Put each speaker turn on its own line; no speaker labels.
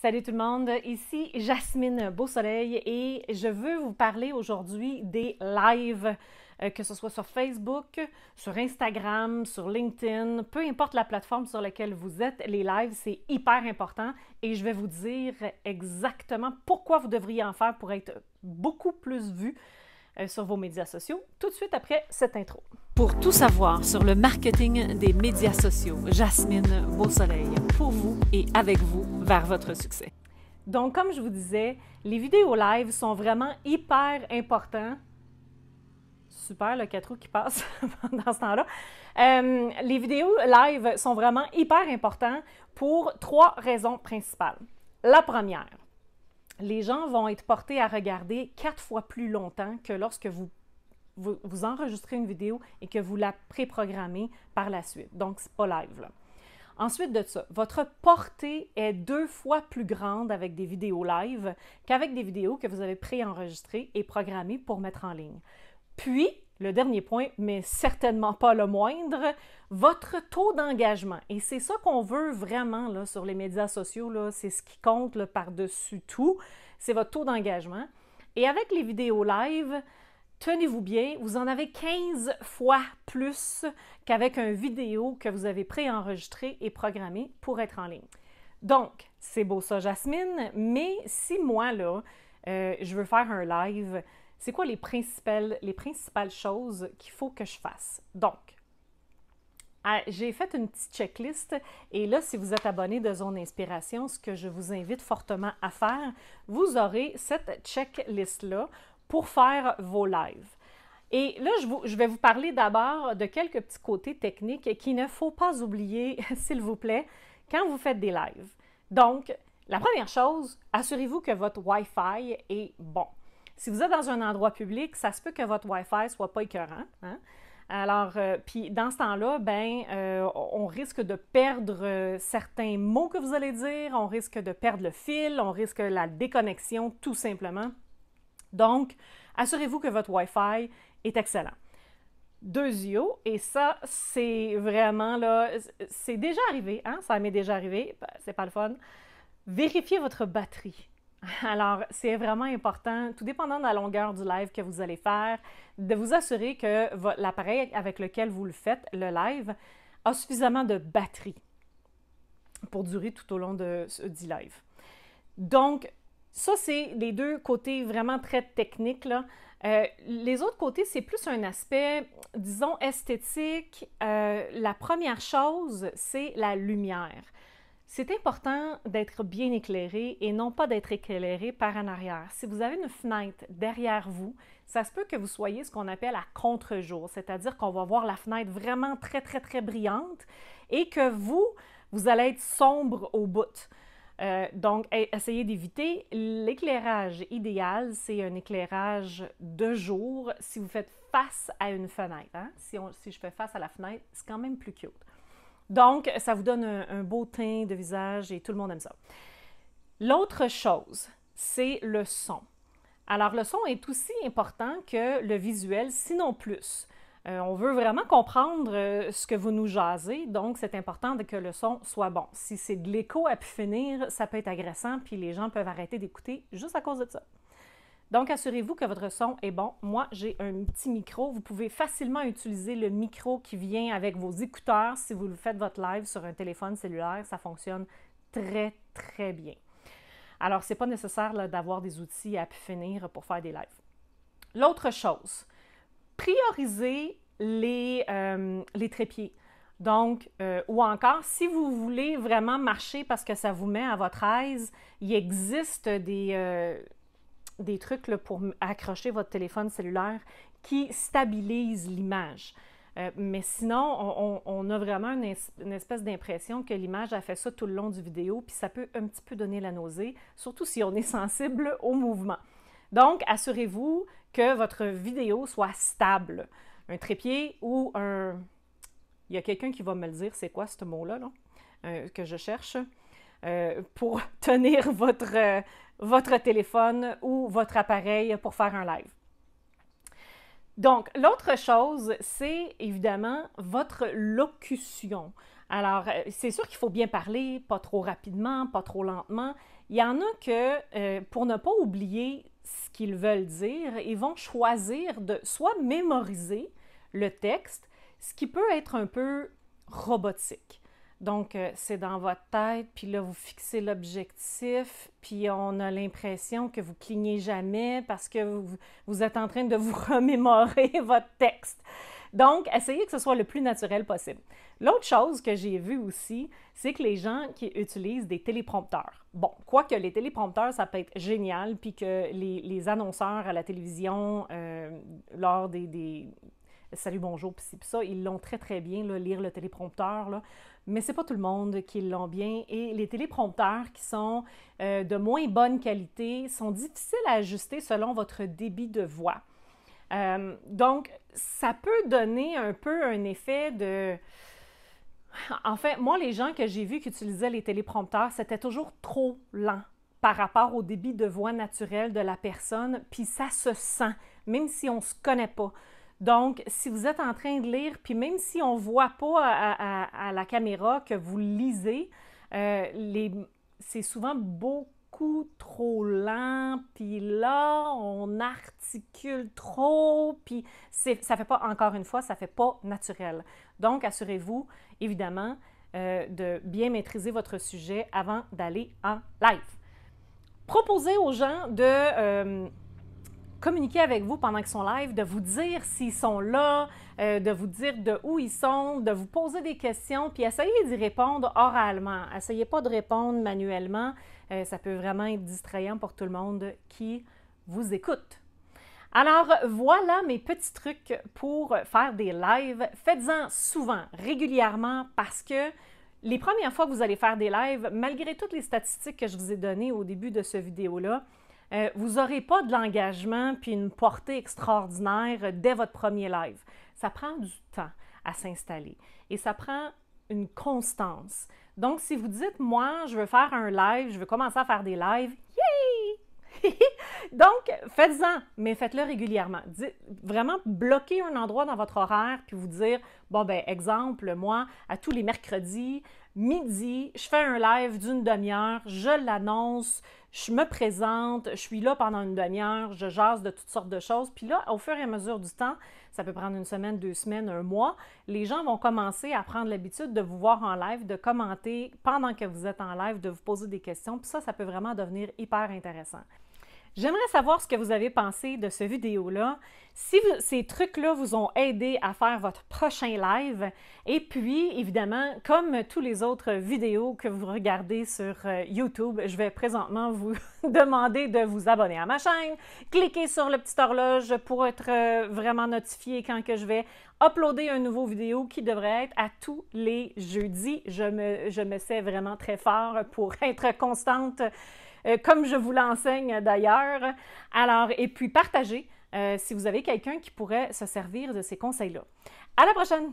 Salut tout le monde, ici Jasmine Beausoleil et je veux vous parler aujourd'hui des lives, que ce soit sur Facebook, sur Instagram, sur LinkedIn, peu importe la plateforme sur laquelle vous êtes, les lives, c'est hyper important et je vais vous dire exactement pourquoi vous devriez en faire pour être beaucoup plus vu sur vos médias sociaux tout de suite après cette intro. Pour tout savoir sur le marketing des médias sociaux, Jasmine Beausoleil, pour vous et avec vous vers votre succès. Donc, comme je vous disais, les vidéos live sont vraiment hyper importants. Super, le 4 roues qui passe dans ce temps-là. Les vidéos live sont vraiment hyper importants pour 3 raisons principales. La première, les gens vont être portés à regarder 4 fois plus longtemps que lorsque vous enregistrez une vidéo et que vous la préprogrammez par la suite. Donc, c'est pas live, là. Ensuite de ça, votre portée est 2 fois plus grande avec des vidéos live qu'avec des vidéos que vous avez préenregistrées et programmées pour mettre en ligne. Puis, le dernier point, mais certainement pas le moindre, votre taux d'engagement. Et c'est ça qu'on veut vraiment là, sur les médias sociaux, c'est ce qui compte là, par-dessus tout, c'est votre taux d'engagement. Et avec les vidéos live, tenez-vous bien, vous en avez 15 fois plus qu'avec une vidéo que vous avez préenregistrée et programmée pour être en ligne. Donc, c'est beau ça, Jasmine, mais si moi, là, je veux faire un live, c'est quoi les principales choses qu'il faut que je fasse? Donc, j'ai fait une petite checklist et là, si vous êtes abonné de Zone Inspiration, ce que je vous invite fortement à faire, vous aurez cette checklist-là pour faire vos lives. Et là, je vais vous parler d'abord de quelques petits côtés techniques qu'il ne faut pas oublier, s'il vous plaît, quand vous faites des lives. Donc, la première chose, assurez-vous que votre Wi-Fi est bon. Si vous êtes dans un endroit public, ça se peut que votre Wi-Fi ne soit pas écœurant, hein? Alors, puis dans ce temps-là, on risque de perdre certains mots que vous allez dire, on risque de perdre le fil, on risque la déconnexion tout simplement. Donc, assurez-vous que votre Wi-Fi est excellent. Deuxièmement, et ça, c'est vraiment là, c'est déjà arrivé, hein? Ça m'est déjà arrivé, c'est pas le fun. Vérifiez votre batterie. Alors, c'est vraiment important, tout dépendant de la longueur du live que vous allez faire, de vous assurer que l'appareil avec lequel vous le faites, le live, a suffisamment de batterie pour durer tout au long du live. Donc, ça, c'est les deux côtés vraiment très techniques, là. Les autres côtés, c'est plus un aspect, disons, esthétique. La première chose, c'est la lumière. C'est important d'être bien éclairé et non pas d'être éclairé par en arrière. Si vous avez une fenêtre derrière vous, ça se peut que vous soyez ce qu'on appelle à contre-jour, c'est-à-dire qu'on va voir la fenêtre vraiment très, très, très brillante et que vous allez être sombre au bout. Donc, essayez d'éviter. L'éclairage idéal, c'est un éclairage de jour si vous faites face à une fenêtre. Hein? Si je fais face à la fenêtre, c'est quand même plus cute. Donc, ça vous donne un beau teint de visage et tout le monde aime ça. L'autre chose, c'est le son. Alors, le son est aussi important que le visuel, sinon plus. On veut vraiment comprendre ce que vous nous jasez, donc c'est important que le son soit bon. Si c'est de l'écho à pu finir, ça peut être agressant, puis les gens peuvent arrêter d'écouter juste à cause de ça. Donc, assurez-vous que votre son est bon. Moi, j'ai un petit micro. Vous pouvez facilement utiliser le micro qui vient avec vos écouteurs. Si vous faites votre live sur un téléphone cellulaire, ça fonctionne très, très bien. Alors, ce n'est pas nécessaire d'avoir des outils à pu finir pour faire des lives. L'autre chose, priorisez les trépieds. Donc, ou encore, si vous voulez vraiment marcher parce que ça vous met à votre aise, il existe des trucs là, pour accrocher votre téléphone cellulaire qui stabilisent l'image. Mais sinon, on a vraiment une espèce d'impression que l'image a fait ça tout le long du vidéo, puis ça peut un petit peu donner la nausée, surtout si on est sensible au mouvement. Donc, assurez-vous que votre vidéo soit stable. Un trépied ou un... Il y a quelqu'un qui va me le dire, c'est quoi ce mot-là là, que je cherche, pour tenir votre téléphone ou votre appareil pour faire un live. Donc, l'autre chose, c'est évidemment votre locution. Alors, c'est sûr qu'il faut bien parler, pas trop rapidement, pas trop lentement. Il y en a que, pour ne pas oublier ce qu'ils veulent dire, ils vont choisir de soit mémoriser le texte, ce qui peut être un peu robotique. Donc, c'est dans votre tête, puis là, vous fixez l'objectif, puis on a l'impression que vous clignez jamais parce que vous êtes en train de vous remémorer votre texte. Donc, essayez que ce soit le plus naturel possible. L'autre chose que j'ai vue aussi, c'est que les gens qui utilisent des téléprompteurs. Bon, quoique les téléprompteurs, ça peut être génial, puis que les annonceurs à la télévision, lors des Salut, bonjour, puis ça, ils l'ont très, très bien, là, lire le téléprompteur, là. Mais c'est pas tout le monde qui l'ont bien. Et les téléprompteurs qui sont de moins bonne qualité sont difficiles à ajuster selon votre débit de voix. Donc, ça peut donner un peu un effet de... En fait, moi, les gens que j'ai vus qui utilisaient les téléprompteurs, c'était toujours trop lent par rapport au débit de voix naturel de la personne, puis ça se sent, même si on ne se connaît pas. Donc, si vous êtes en train de lire, puis même si on ne voit pas à la caméra que vous lisez, c'est souvent beaucoup trop lent, puis là, on articule trop, puis ça ne fait pas, encore une fois, ça ne fait pas naturel. Donc, assurez-vous, évidemment, de bien maîtriser votre sujet avant d'aller en live. Proposez aux gens de... communiquer avec vous pendant qu'ils sont live, de vous dire s'ils sont là, de vous dire de où ils sont, de vous poser des questions, puis essayez d'y répondre oralement. Essayez pas de répondre manuellement. Ça peut vraiment être distrayant pour tout le monde qui vous écoute. Alors, voilà mes petits trucs pour faire des lives. Faites-en souvent, régulièrement, parce que les premières fois que vous allez faire des lives, malgré toutes les statistiques que je vous ai données au début de cette vidéo-là, vous n'aurez pas de l'engagement puis une portée extraordinaire dès votre premier live. Ça prend du temps à s'installer et ça prend une constance. Donc, si vous dites, moi, je veux faire un live, je veux commencer à faire des lives, yay! Donc, faites-en, mais faites-le régulièrement. Vraiment, bloquez un endroit dans votre horaire puis vous dire, bon, ben exemple, moi, à tous les mercredis, midi, je fais un live d'une demi-heure, je l'annonce, je me présente, je suis là pendant une demi-heure, je jase de toutes sortes de choses. Puis là, au fur et à mesure du temps, ça peut prendre une semaine, 2 semaines, un mois, les gens vont commencer à prendre l'habitude de vous voir en live, de commenter pendant que vous êtes en live, de vous poser des questions. Puis ça peut vraiment devenir hyper intéressant. J'aimerais savoir ce que vous avez pensé de cette vidéo-là, si ces trucs-là vous ont aidé à faire votre prochain live. Et puis, évidemment, comme tous les autres vidéos que vous regardez sur YouTube, je vais présentement vous demander de vous abonner à ma chaîne, cliquez sur le petit horloge pour être vraiment notifié quand que je vais uploader une nouvelle vidéo qui devrait être à tous les jeudis. Je me sais vraiment très fort pour être constante. Comme je vous l'enseigne d'ailleurs. Alors, et puis partagez si vous avez quelqu'un qui pourrait se servir de ces conseils-là. À la prochaine!